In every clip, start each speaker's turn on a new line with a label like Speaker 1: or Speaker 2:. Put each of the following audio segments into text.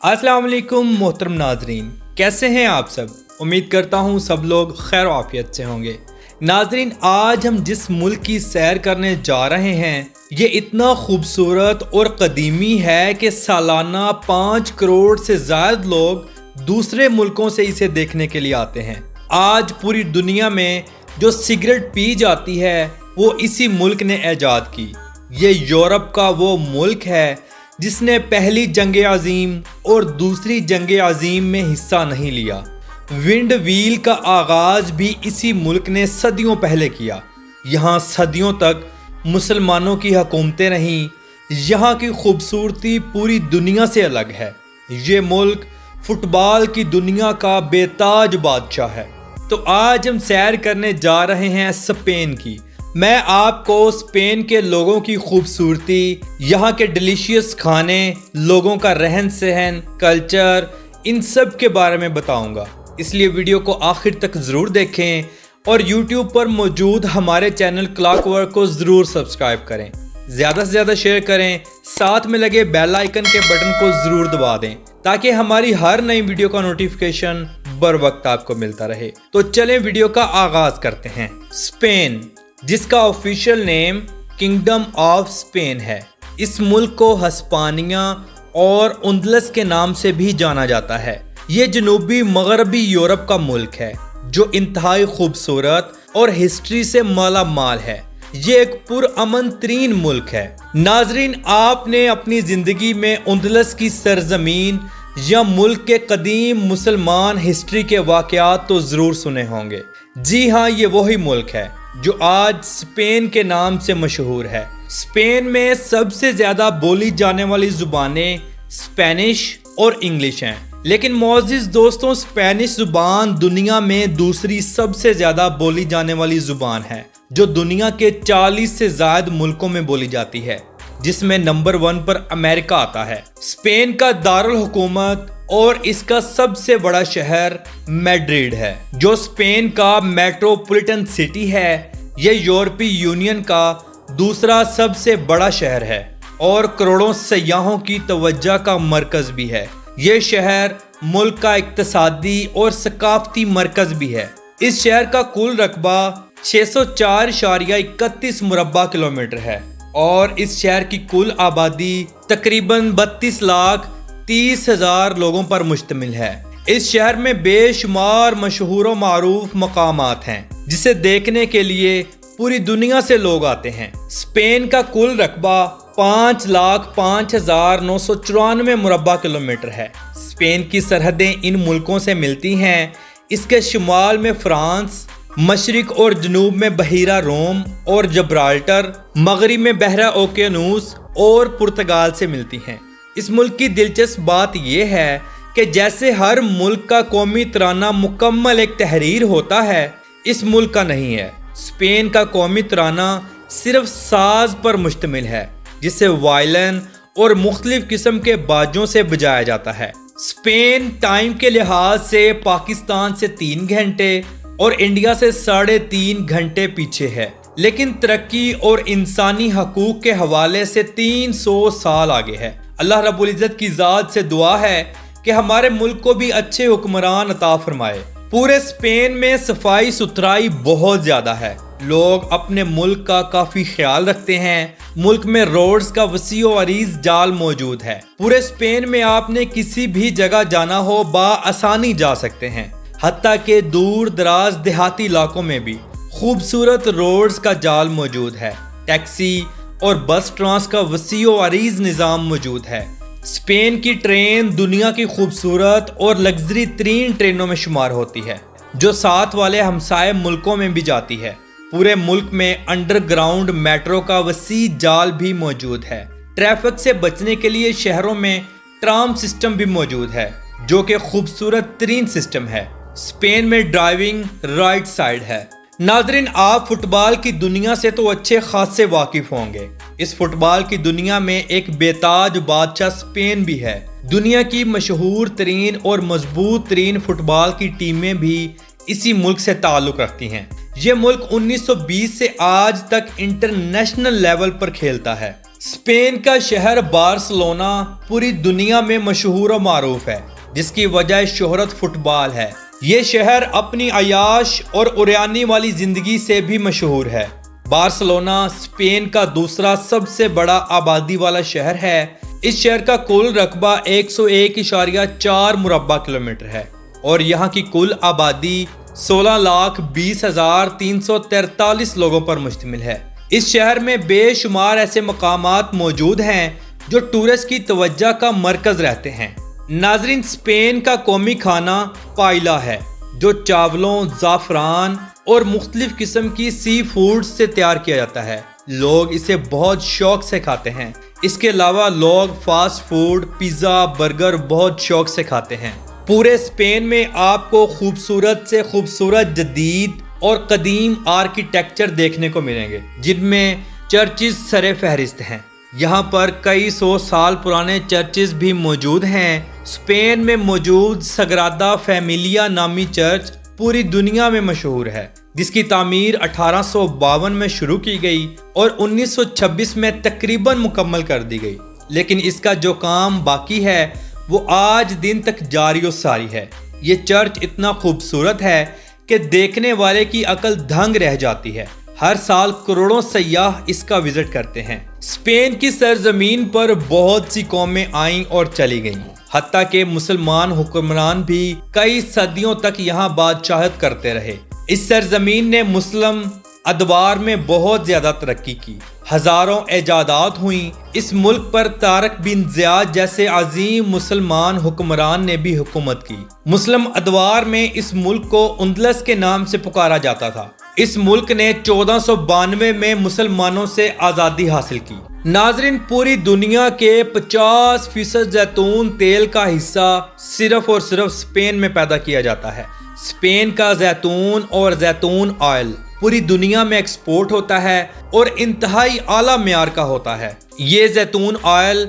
Speaker 1: अस्सलाम वालेकुम मोहतरम नाजरीन, कैसे हैं आप सब। उम्मीद करता हूँ सब लोग खैर आफियत से होंगे। नाजरीन, आज हम जिस मुल्क की सैर करने जा रहे हैं ये इतना खूबसूरत और कदीमी है कि सालाना 5 करोड़ से ज़्यादा लोग दूसरे मुल्कों से इसे देखने के लिए आते हैं। आज पूरी दुनिया में जो सिगरेट पी जाती है वो इसी मुल्क ने ईजाद की। ये यूरोप का वो मुल्क है जिसने पहली जंग अजीम और दूसरी जंग अजीम में हिस्सा नहीं लिया। विंड व्हील का आगाज़ भी इसी मुल्क ने सदियों पहले किया। यहाँ सदियों तक मुसलमानों की हुकूमतें रहीं। यहाँ की खूबसूरती पूरी दुनिया से अलग है। ये मुल्क फुटबॉल की दुनिया का बेताज बादशाह है। तो आज हम सैर करने जा रहे हैं स्पेन की। मैं आपको स्पेन के लोगों की खूबसूरती, यहाँ के डिलीशियस खाने, लोगों का रहन सहन, कल्चर, इन सब के बारे में बताऊंगा। इसलिए वीडियो को आखिर तक ज़रूर देखें और YouTube पर मौजूद हमारे चैनल क्लॉकवर्क को ज़रूर सब्सक्राइब करें, ज़्यादा से ज़्यादा शेयर करें, साथ में लगे बेल आइकन के बटन को ज़रूर दबा दें ताकि हमारी हर नई वीडियो का नोटिफिकेशन बर वक्त आपको मिलता रहे। तो चलें वीडियो का आगाज़ करते हैं। स्पेन, जिसका official name kingdom of Spain है, इस मुल्क को हस्पानिया और उंदलस के नाम से भी जाना जाता है। ये जनूबी मगरबी यूरोप का मुल्क है जो इंतहाई खूबसूरत और हिस्ट्री से माला माल है। ये एक पुरअमन तरीन मुल्क है। नाजरीन, आपने अपनी ज़िंदगी में उंदलस की सरजमीन या मुल्क के कदीम मुसलमान हिस्ट्री के वाक़यात तो ज़रूर सुने होंगे। जी हाँ, ये वही मुल्क है जो आज स्पेन के नाम से मशहूर है। स्पेन में सबसे ज़्यादा बोली जाने वाली ज़ुबानें स्पेनिश और इंग्लिश हैं। लेकिन मोअज़्ज़िज़ दोस्तों, स्पेनिश ज़ुबान दुनिया में दूसरी सबसे ज़्यादा बोली जाने वाली ज़ुबान है जो दुनिया के 40 से ज़्यादा मुल्कों में बोली जाती है, जिसमें नंबर 1 पर अमेरिका आता है। स्पेन का दारुल हुकूमत और इसका सबसे बड़ा शहर मैड्रिड है जो स्पेन का मेट्रोपॉलिटन सिटी है। यह यूरोपीय यूनियन का दूसरा सबसे बड़ा शहर है और करोड़ों सयाहों की तवज्जो का मरकज़ भी है। यह शहर मुल्क का इक्तसादी और सकाफती मरकज़ भी है। इस शहर का कुल रकबा 604.31 मुरब्बा किलोमीटर है और इस शहर की कुल आबादी तकरीबन 32,30,000 लोगों पर मुश्तमिल है। इस शहर में बेशुमार मशहूर व मारूफ मकामात हैं जिसे देखने के लिए पूरी दुनिया से लोग आते हैं। स्पेन का कुल रकबा 5,05,994 मुरब्बा किलोमीटर है। स्पेन की सरहदें इन मुल्कों से मिलती हैं। इसके शुमाल में फ्रांस, मशरिक और जनूब में बहीरा रोम और जब्राल्टर, मगरिब में बहरा ओकेनूस और पुर्तगाल से मिलती हैं। इस मुल्क की दिलचस्प बात यह है कि जैसे हर मुल्क का कौमी तराना मुकम्मल एक तहरीर होता है, इस मुल्क का नहीं है। स्पेन का कौमी तराना सिर्फ साज पर मुश्तमिल है जिसे वायलिन और मुख्तलिफ किस्म के बाजों से बजाया जाता है। स्पेन टाइम के लिहाज से पाकिस्तान से 3 घंटे और इंडिया से 3.5 घंटे पीछे है, लेकिन तरक्की और इंसानी हकूक के हवाले से 300 साल आगे है। अल्लाह रब्बुल इज़्ज़त की ज़ात से दुआ है कि हमारे मुल्क को भी अच्छे हुक्मरान अता फरमाए। पूरे स्पेन में सफाई सुथराई बहुत ज़्यादा है। लोग अपने मुल्क का काफ़ी ख्याल रखते हैं। मुल्क में रोड्स का वसी व अरीज जाल मौजूद है। पूरे स्पेन में आपने किसी भी जगह जाना हो आसानी जा सकते हैं। हत्ता के दूर दराज देहाती इलाकों में भी खूबसूरत रोड्स का जाल मौजूद है। टैक्सी और बस ट्रांस का वसी व अरीज निज़ाम मौजूद है। स्पेन की ट्रेन दुनिया की खूबसूरत और लग्जरी तरीन ट्रेनों में शुमार होती है जो साथ वाले हमसाये मुल्कों में भी जाती है। पूरे मुल्क में अंडरग्राउंड मेट्रो का वसी जाल भी मौजूद है। ट्रैफिक से बचने के लिए शहरों में ट्राम सिस्टम भी मौजूद है जो कि खूबसूरत तरीन सिस्टम है। स्पेन में ड्राइविंग राइट साइड है। नाज़रीन, आप फुटबॉल की दुनिया से तो अच्छे खासे वाकिफ होंगे। इस फुटबॉल की दुनिया में एक बेताज बादशाह स्पेन भी है। दुनिया की मशहूर तरीन और मजबूत तरीन फुटबॉल की टीमें भी इसी मुल्क से ताल्लुक़ रखती हैं। ये मुल्क 1920 से आज तक इंटरनेशनल लेवल पर खेलता है। اسپین کا شہر بارسلونا پوری دنیا میں مشہور و معروف ہے، جس کی وجہ شہرت فٹ بال ہے۔ یہ شہر اپنی عیاش اور اوریانی والی زندگی سے بھی مشہور ہے۔ بارسلونا اسپین کا دوسرا سب سے بڑا آبادی والا شہر ہے۔ اس شہر کا کل رقبہ 101.4 مربع کلومیٹر ہے اور یہاں کی کل آبادی 16,20,343 لوگوں پر مشتمل ہے۔ اس شہر میں بے شمار ایسے مقامات موجود ہیں جو ٹورسٹ کی توجہ کا مرکز رہتے ہیں۔ ناظرین، اسپین کا قومی کھانا پائلا ہے، جو چاولوں، زعفران اور مختلف قسم کی سی فوڈ سے تیار کیا جاتا ہے۔ لوگ اسے بہت شوق سے کھاتے ہیں۔ اس کے علاوہ لوگ فاسٹ فوڈ، پیزا، برگر بہت شوق سے کھاتے ہیں۔ پورے اسپین میں آپ کو خوبصورت سے خوبصورت جدید اور قدیم آرکیٹیکچر دیکھنے کو ملیں گے، جن میں چرچز سر فہرست ہیں۔ یہاں پر کئی سو سال پرانے چرچز بھی موجود ہیں۔ اسپین میں موجود سگرادا فیملیا نامی چرچ پوری دنیا میں مشہور ہے، جس کی تعمیر 1852 میں شروع کی گئی اور 1926 میں تقریباً مکمل کر دی گئی، لیکن اس کا جو کام باقی ہے وہ آج دن تک جاری و ساری ہے۔ یہ چرچ اتنا خوبصورت ہے کہ دیکھنے والے کی عقل دھنگ رہ جاتی ہے۔ ہر سال کروڑوں سیاح اس کا وزٹ کرتے ہیں۔ اسپین کی سرزمین پر بہت سی قومیں آئیں اور چلی گئیں، حتیٰ کہ مسلمان حکمران بھی کئی صدیوں تک یہاں بادشاہت کرتے رہے۔ اس سرزمین نے مسلم ادوار میں بہت زیادہ ترقی کی، ہزاروں ایجادات ہوئیں۔ اس ملک پر طارق بن زیاد جیسے عظیم مسلمان حکمران نے بھی حکومت کی۔ مسلم ادوار میں اس ملک کو اندلس کے نام سے پکارا جاتا تھا۔ اس ملک نے 1492 میں مسلمانوں سے آزادی حاصل کی۔ ناظرین، پوری دنیا کے 50% زیتون تیل کا حصہ صرف اور صرف اسپین میں پیدا کیا جاتا ہے۔ اسپین کا زیتون اور زیتون آئل پوری دنیا میں ایکسپورٹ ہوتا ہے اور انتہائی اعلیٰ معیار کا ہوتا ہے۔ یہ زیتون آئل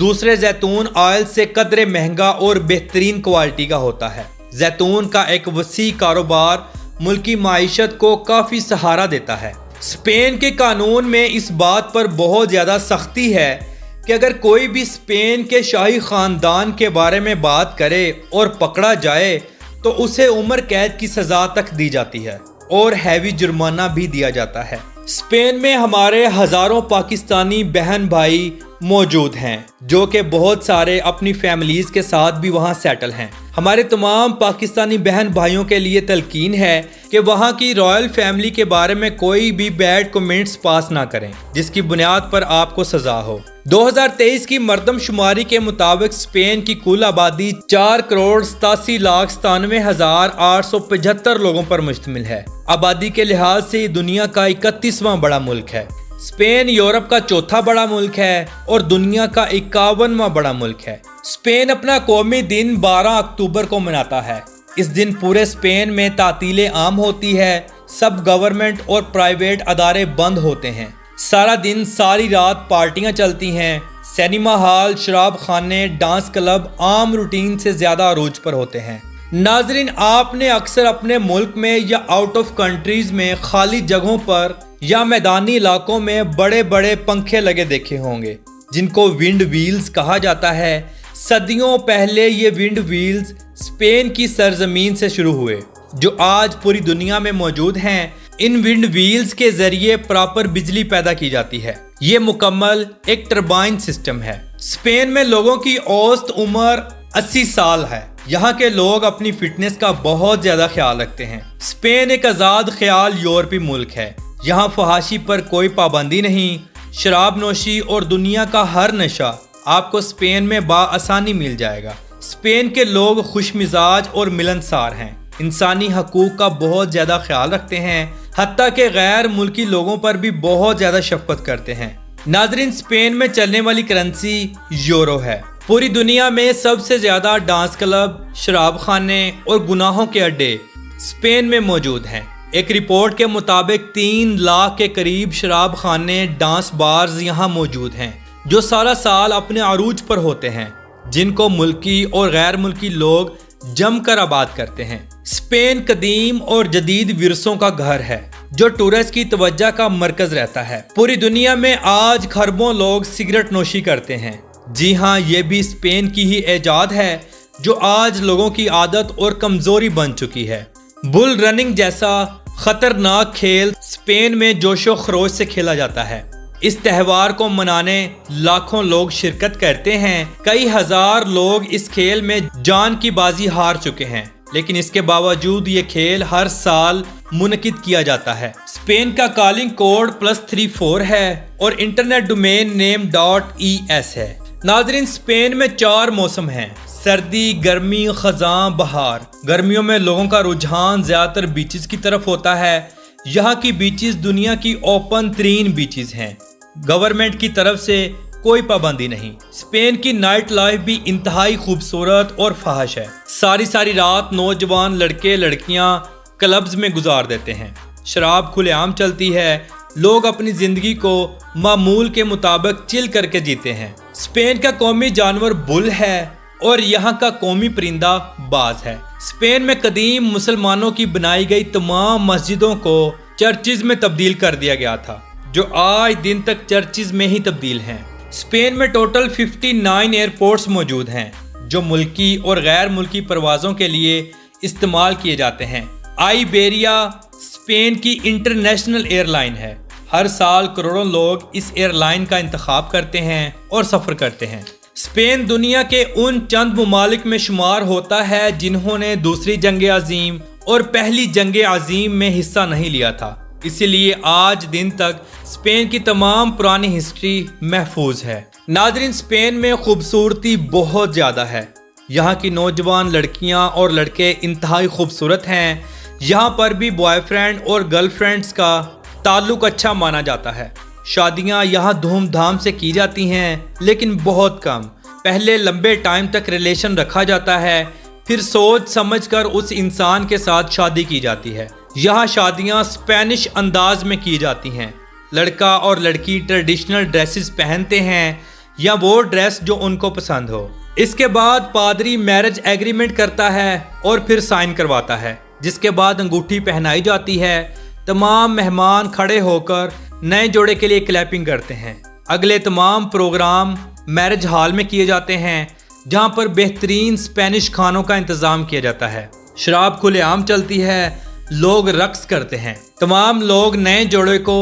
Speaker 1: دوسرے زیتون آئل سے قدرے مہنگا اور بہترین کوالٹی کا ہوتا ہے۔ زیتون کا ایک وسیع کاروبار ملکی معیشت کو کافی سہارا دیتا ہے۔ اسپین کے قانون میں اس بات پر بہت زیادہ سختی ہے کہ اگر کوئی بھی اسپین کے شاہی خاندان کے بارے میں بات کرے اور پکڑا جائے تو اسے عمر قید کی سزا تک دی جاتی ہے اور ہیوی جرمانہ بھی دیا جاتا ہے۔ اسپین میں ہمارے ہزاروں پاکستانی بہن بھائی موجود ہیں، جو کہ بہت سارے اپنی فیملیز کے ساتھ بھی وہاں سیٹل ہیں۔ ہمارے تمام پاکستانی بہن بھائیوں کے لیے تلقین ہے کہ وہاں کی رائل فیملی کے بارے میں کوئی بھی بیڈ کمنٹس پاس نہ کریں، جس کی بنیاد پر آپ کو سزا ہو۔ 2023 کی مردم شماری کے مطابق اسپین کی کل آبادی 4,87,97,875 لوگوں پر مشتمل ہے۔ آبادی کے لحاظ سے یہ دنیا کا 31واں بڑا ملک ہے۔ اسپین یورپ کا چوتھا بڑا ملک ہے اور دنیا کا 51واں بڑا ملک ہے۔ اسپین اپنا قومی دن 12 اکتوبر کو مناتا ہے۔ اس دن پورے اسپین میں تعطیل عام ہوتی ہے، سب گورنمنٹ اور پرائیویٹ ادارے بند ہوتے ہیں۔ سارا دن ساری رات پارٹیاں چلتی ہیں۔ سینما ہال، شراب خانے، ڈانس کلب عام روٹین سے زیادہ عروج پر ہوتے ہیں۔ ناظرین، آپ نے اکثر اپنے ملک میں یا آؤٹ آف کنٹریز میں خالی جگہوں پر یا میدانی علاقوں میں بڑے بڑے پنکھے لگے دیکھے ہوں گے، جن کو ونڈ ویلز کہا جاتا ہے۔ صدیوں پہلے یہ ونڈ ویلز اسپین کی سرزمین سے شروع ہوئے، جو آج پوری دنیا میں موجود ہیں۔ ان ونڈ ویلز کے ذریعے پراپر بجلی پیدا کی جاتی ہے۔ یہ مکمل ایک ٹربائن سسٹم ہے۔ اسپین میں لوگوں کی اوسط عمر 80 سال ہے۔ یہاں کے لوگ اپنی فٹنس کا بہت زیادہ خیال رکھتے ہیں۔ اسپین ایک آزاد خیال یورپی ملک ہے۔ یہاں فحاشی پر کوئی پابندی نہیں۔ شراب نوشی اور دنیا کا ہر نشہ آپ کو اسپین میں بآسانی مل جائے گا۔ اسپین کے لوگ خوش مزاج اور ملنسار ہیں، انسانی حقوق کا بہت زیادہ خیال رکھتے ہیں، حتیٰ کہ غیر ملکی لوگوں پر بھی بہت زیادہ شفقت کرتے ہیں۔ ناظرین، اسپین میں چلنے والی کرنسی یورو ہے۔ پوری دنیا میں سب سے زیادہ ڈانس کلب، شراب خانے اور گناہوں کے اڈے اسپین میں موجود ہیں۔ ایک رپورٹ کے مطابق 3 لاکھ کے قریب شراب خانے، ڈانس بارز یہاں موجود ہیں، جو سارا سال اپنے عروج پر ہوتے ہیں، جن کو ملکی اور غیر ملکی لوگ جم کر آباد کرتے ہیں۔ اسپین قدیم اور جدید ورثوں کا گھر ہے، जो टूरिस्ट की तवज्जो का मरकज रहता है। पूरी दुनिया में आज खरबों लोग सिगरेट नोशी करते हैं। जी हाँ, ये भी स्पेन की ही ऐजाद है जो आज लोगों की आदत और कमजोरी बन चुकी है। बुल रनिंग जैसा खतरनाक खेल स्पेन में जोशो खरोश से खेला जाता है। इस त्यौहार को मनाने लाखों लोग शिरकत करते हैं। कई हजार लोग इस खेल में जान की बाजी हार चुके हैं, लेकिन इसके बावजूद ये खेल हर साल मुनकिद किया जाता है। स्पेन का कॉलिंग कोड +34 है और इंटरनेट डोमेन नेम .es है। नाज़रीन, स्पेन में 4 मौसम हैं: सर्दी, गर्मी, खज़ां, बहार। गर्मियों में लोगों का रुझान ज़्यादातर बीचेस की तरफ होता है। यहाँ की बीचेस दुनिया की ओपन तरीन बीचेस हैं। गवर्नमेंट की तरफ से कोई पाबंदी नहीं। स्पेन की नाइट लाइफ भी इंतहाई खूबसूरत और फहश है। सारी रात नौजवान लड़के लड़कियां क्लब्स में गुजार देते हैं। शराब खुलेआम चलती है। लोग अपनी जिंदगी को मामूल के मुताबिक चिल करके जीते हैं। स्पेन का कौमी जानवर बुल है और यहाँ का कौमी परिंदा बाज है। स्पेन में कदीम मुसलमानों की बनाई गई तमाम मस्जिदों को चर्चिज में तब्दील कर दिया गया था, जो आज दिन तक चर्चिज में ही तब्दील हैं। स्पेन में टोटल 59 एयरपोर्ट्स मौजूद हैं, जो मुल्की और गैर मुल्की परवाज़ों के लिए इस्तेमाल किए जाते हैं। आइबेरिया स्पेन की इंटरनेशनल एयरलाइन है। हर साल करोड़ों लोग इस एयरलाइन का इंतखाब करते हैं और सफ़र करते हैं। स्पेन दुनिया के उन चंद ममालिक में शुमार होता है जिन्होंने दूसरी जंग अज़ीम और पहली जंग अज़ीम में हिस्सा नहीं लिया था। इसीलिए आज दिन तक स्पेन की तमाम पुरानी हिस्ट्री महफूज है। नाज़रीन, स्पेन में खूबसूरती बहुत ज़्यादा है। यहाँ की नौजवान लड़कियाँ और लड़के इंतहाई खूबसूरत हैं। यहाँ पर भी बॉयफ्रेंड और गर्लफ्रेंड्स का ताल्लुक अच्छा माना जाता है। शादियाँ यहाँ धूमधाम से की जाती हैं, लेकिन बहुत कम। पहले लंबे टाइम तक रिलेशन रखा जाता है, फिर सोच समझकर उस इंसान के साथ शादी की जाती है। यहाँ शादियाँ स्पेनिश अंदाज में की जाती हैं। लड़का और लड़की ट्रेडिशनल ड्रेसेस पहनते हैं या वो ड्रेस जो उनको पसंद हो। इसके बाद पादरी मैरिज एग्रीमेंट करता है और फिर साइन करवाता है, जिसके बाद अंगूठी पहनाई जाती है। तमाम मेहमान खड़े होकर नए जोड़े के लिए क्लैपिंग करते हैं। अगले तमाम प्रोग्राम मैरिज हॉल में किए जाते हैं, जहाँ पर बेहतरीन स्पेनिश खानों का इंतज़ाम किया जाता है। शराब खुलेआम चलती है। लोग रक्स करते हैं। तमाम लोग नए जोड़े को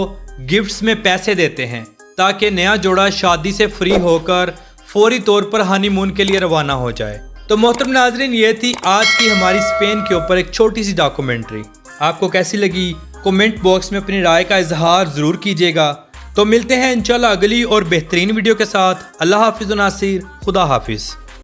Speaker 1: गिफ्ट्स में पैसे देते हैं ताकि नया जोड़ा शादी से फ्री होकर फौरी तौर पर हनीमून के लिए रवाना हो जाए। तो मोहतरम नाज़रीन, ये थी आज की हमारी स्पेन के ऊपर एक छोटी सी डॉक्यूमेंट्री। आपको कैसी लगी कमेंट बॉक्स में अपनी राय का इजहार ज़रूर कीजिएगा। तो मिलते हैं इंशाल्लाह अगली और बेहतरीन वीडियो के साथ। अल्लाह हाफिज़ नासिर, खुदा हाफिज़।